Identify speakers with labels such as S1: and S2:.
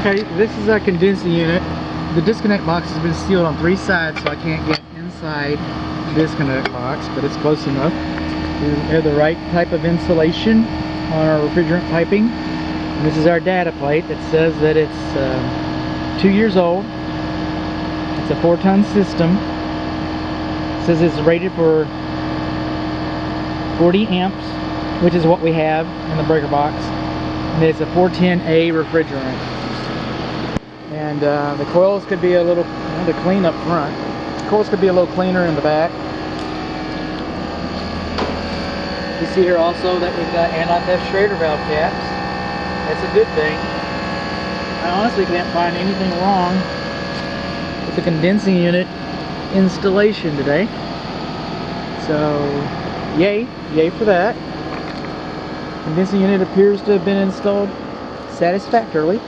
S1: Okay, this is a condensing unit. The disconnect box has been sealed on 3 sides, so I can't get inside the disconnect box, but it's close enough. We have the right type of insulation on our refrigerant piping. And this is our data plate that says that it's 2 years old. It's a 4-ton system. It says it's rated for 40 amps, which is what we have in the breaker box. And it's a 410A refrigerant. And the coils could be a little, to clean up front. The coils could be a little cleaner in the back. You see here also that we've got anti-theft Schrader valve caps. That's a good thing. I honestly can't find anything wrong with the condensing unit installation today. So, yay for that. Condensing unit appears to have been installed satisfactorily.